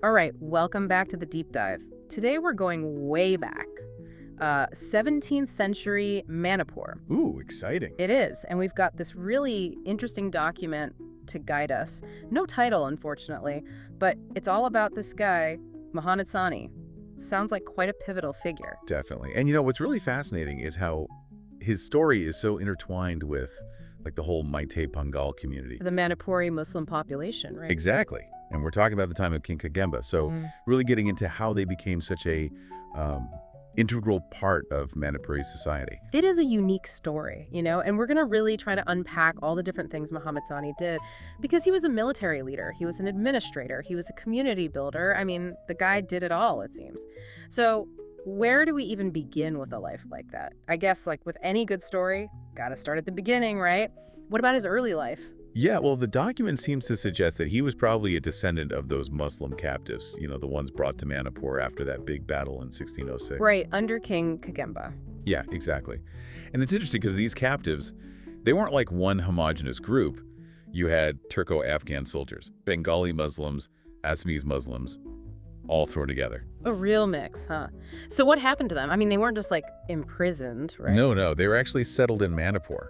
All right, welcome back to the deep dive. Today we're going way back. 17th century Manipur. Ooh, exciting. It is, and we've got this really interesting document to guide us. No title, unfortunately, but it's all about this guy, Muhammad Sani. Sounds like quite a pivotal figure. Definitely. And what's really fascinating is how his story is so intertwined with like the whole Meitei Pangal community. The Manipuri Muslim population, right? Exactly. And we're talking about the time of King Khagemba. So really getting into how they became such a integral part of Manipuri society. It is a unique story, and we're going to really try to unpack all the different things Muhammad Sani did because he was a military leader, he was an administrator, he was a community builder. I mean, the guy did it all, it seems. So where do we even begin with a life like that? I guess like with any good story, gotta start at the beginning, right? What about his early life? Yeah, well, the document seems to suggest that he was probably a descendant of those Muslim captives, the ones brought to Manipur after that big battle in 1606. Right, under King Khagemba. Yeah, exactly. And it's interesting because these captives, they weren't like one homogenous group. You had Turco-Afghan soldiers, Bengali Muslims, Assamese Muslims, all thrown together. A real mix, huh? So what happened to them? I mean, they weren't just like imprisoned, right? No, they were actually settled in Manipur.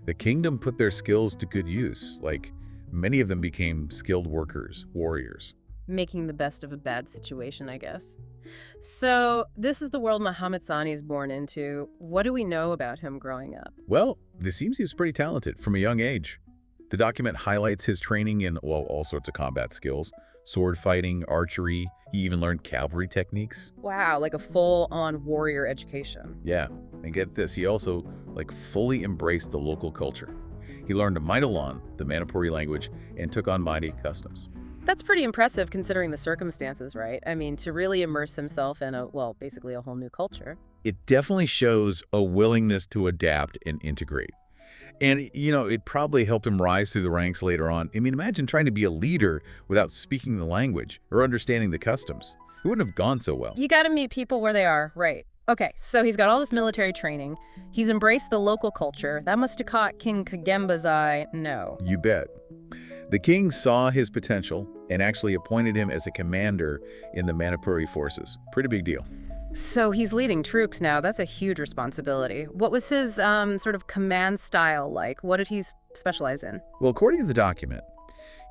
The kingdom put their skills to good use. Like, many of them became skilled workers, warriors. Making the best of a bad situation, I guess. So this is the world Muhammad Sani is born into. What do we know about him growing up? Well, it seems he was pretty talented from a young age. The document highlights his training in, all sorts of combat skills. Sword fighting, archery. He even learned cavalry techniques. Wow, like a full-on warrior education. Yeah, and get this, he also fully embraced the local culture. He learned Maidalan, the Manipuri language, and took on Meitei customs. That's pretty impressive considering the circumstances, right? I mean, to really immerse himself in basically a whole new culture. It definitely shows a willingness to adapt and integrate. And, it probably helped him rise through the ranks later on. I mean, imagine trying to be a leader without speaking the language or understanding the customs. It wouldn't have gone so well. You got to meet people where they are, right? Okay, so he's got all this military training. He's embraced the local culture. That must have caught King Khagemba's eye. No. You bet. The king saw his potential and actually appointed him as a commander in the Manipuri forces. Pretty big deal. So he's leading troops now. That's a huge responsibility. What was his sort of command style like? What did he specialize in? Well, according to the document,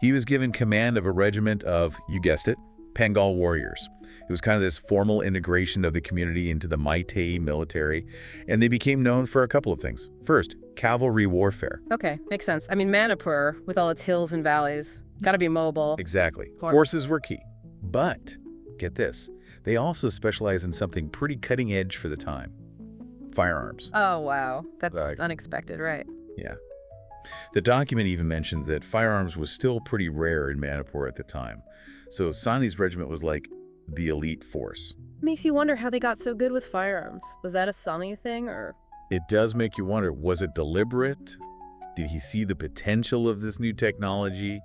he was given command of a regiment of, you guessed it, Pangal warriors. It was kind of this formal integration of the community into the Meitei military, and they became known for a couple of things. First, cavalry warfare. Okay, makes sense. I mean, Manipur, with all its hills and valleys, gotta be mobile. Exactly. Forces were key. But, get this, they also specialize in something pretty cutting edge for the time. Firearms. Oh, wow. That's unexpected, right? Yeah. The document even mentions that firearms was still pretty rare in Manipur at the time. So Sani's regiment was like the elite force. Makes you wonder how they got so good with firearms. Was that a Sani thing, or? It does make you wonder, was it deliberate? Did he see the potential of this new technology?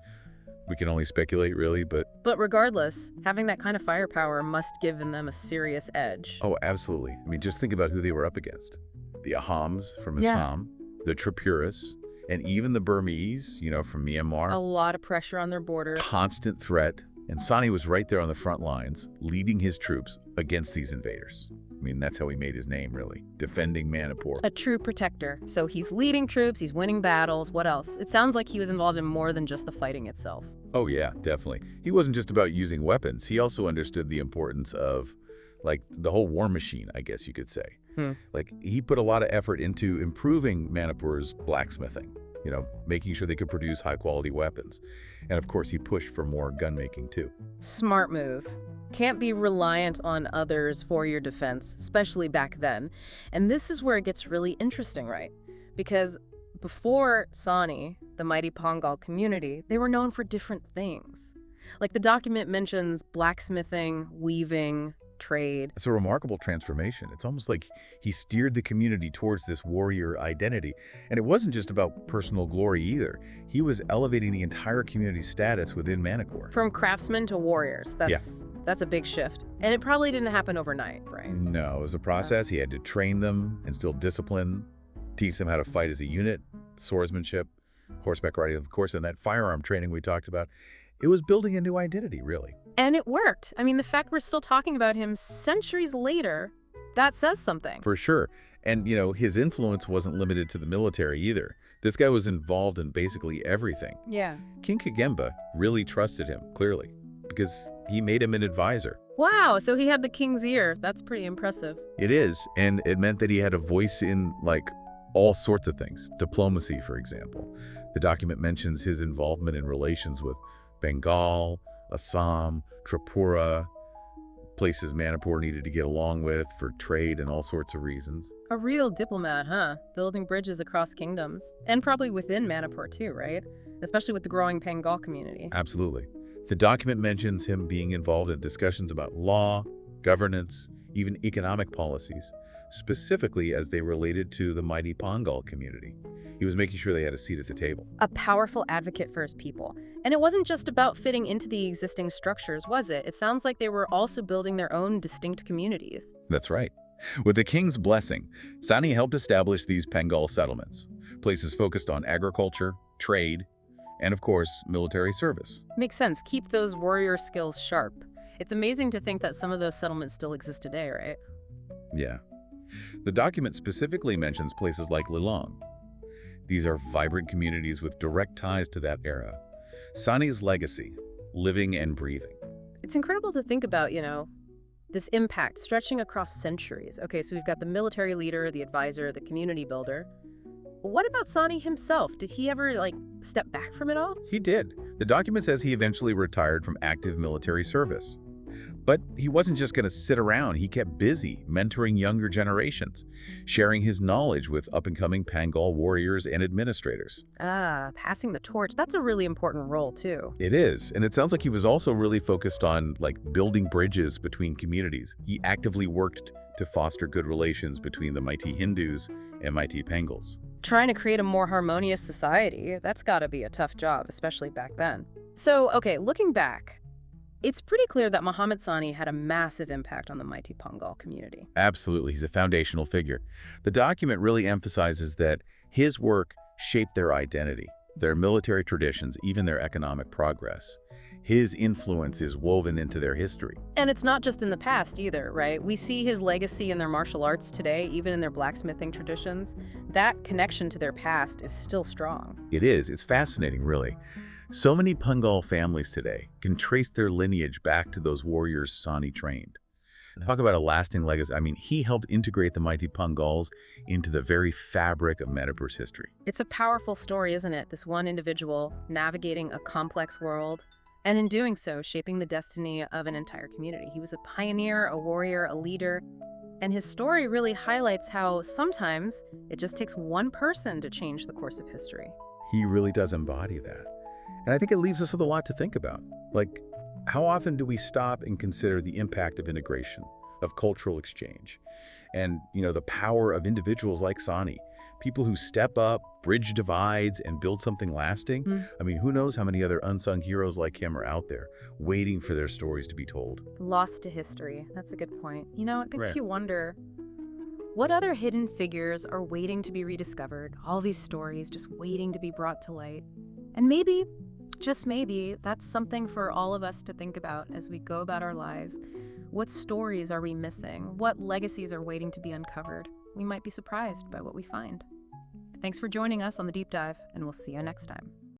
We can only speculate, really, but regardless, having that kind of firepower must give them a serious edge. Oh, absolutely. I mean, just think about who they were up against. The Ahams from Assam, the Tripuris, and even the Burmese, from Myanmar. A lot of pressure on their border. Constant threat. And Sani was right there on the front lines, leading his troops against these invaders. I mean, that's how he made his name, really, defending Manipur. A true protector. So he's leading troops, he's winning battles. What else? It sounds like he was involved in more than just the fighting itself. Oh, yeah, definitely. He wasn't just about using weapons. He also understood the importance of, the whole war machine, I guess you could say. He put a lot of effort into improving Manipur's blacksmithing. Making sure they could produce high-quality weapons. And, of course, he pushed for more gun-making, too. Smart move. Can't be reliant on others for your defense, especially back then. And this is where it gets really interesting, right? Because before Sani, the Meitei Pangal community, they were known for different things. Like the document mentions blacksmithing, weaving, trade. It's a remarkable transformation. It's almost like he steered the community towards this warrior identity. And it wasn't just about personal glory either. He was elevating the entire community's status within Manipur. From craftsmen to warriors. That's a big shift. And it probably didn't happen overnight, right? No, it was a process. He had to train them, instill discipline, teach them how to fight as a unit, swordsmanship, horseback riding, of course, and that firearm training we talked about. It was building a new identity, really. And it worked. I mean, the fact we're still talking about him centuries later, that says something. For sure. And, his influence wasn't limited to the military either. This guy was involved in basically everything. Yeah. King Khagemba really trusted him, clearly, because he made him an advisor. Wow, so he had the king's ear. That's pretty impressive. It is, and it meant that he had a voice in, all sorts of things. Diplomacy, for example. The document mentions his involvement in relations with Bengal, Assam, Tripura, places Manipur needed to get along with for trade and all sorts of reasons. A real diplomat, huh? Building bridges across kingdoms. And probably within Manipur too, right? Especially with the growing Pangal community. Absolutely. The document mentions him being involved in discussions about law, governance, even economic policies, specifically as they related to the Meitei Pangal community. He was making sure they had a seat at the table. A powerful advocate for his people. And it wasn't just about fitting into the existing structures, was it? It sounds like they were also building their own distinct communities. That's right. With the king's blessing, Sani helped establish these Pangal settlements, places focused on agriculture, trade, and of course, military service. Makes sense. Keep those warrior skills sharp. It's amazing to think that some of those settlements still exist today, right? Yeah. The document specifically mentions places like Lilong. These are vibrant communities with direct ties to that era. Sani's legacy, living and breathing. It's incredible to think about, this impact stretching across centuries. Okay, so we've got the military leader, the advisor, the community builder. What about Sani himself? Did he ever, step back from it all? He did. The document says he eventually retired from active military service. But he wasn't just going to sit around. He kept busy mentoring younger generations, sharing his knowledge with up-and-coming Pangal warriors and administrators. Passing the torch. That's a really important role, too. It is, and it sounds like he was also really focused on, building bridges between communities. He actively worked to foster good relations between the Meitei Hindus and Meitei Pangals. Trying to create a more harmonious society, that's got to be a tough job, especially back then. So, okay, looking back, it's pretty clear that Muhammad Sani had a massive impact on the Meitei Pangal community. Absolutely, he's a foundational figure. The document really emphasizes that his work shaped their identity, their military traditions, even their economic progress. His influence is woven into their history. And it's not just in the past either, right? We see his legacy in their martial arts today, even in their blacksmithing traditions. That connection to their past is still strong. It is. It's fascinating, really. So many Pangal families today can trace their lineage back to those warriors Sani trained. Talk about a lasting legacy. I mean, he helped integrate the Meitei Pangals into the very fabric of Manipur's history. It's a powerful story, isn't it? This one individual navigating a complex world, and in doing so, shaping the destiny of an entire community. He was a pioneer, a warrior, a leader, and his story really highlights how sometimes it just takes one person to change the course of history. He really does embody that. And I think it leaves us with a lot to think about. How often do we stop and consider the impact of integration, of cultural exchange, and, the power of individuals like Sani, people who step up, bridge divides, and build something lasting? I mean, who knows how many other unsung heroes like him are out there, waiting for their stories to be told. Lost to history. That's a good point. It makes Right. you wonder, what other hidden figures are waiting to be rediscovered? All these stories just waiting to be brought to light. And maybe, just maybe, that's something for all of us to think about as we go about our life. What stories are we missing? What legacies are waiting to be uncovered? We might be surprised by what we find. Thanks for joining us on The Deep Dive, and we'll see you next time.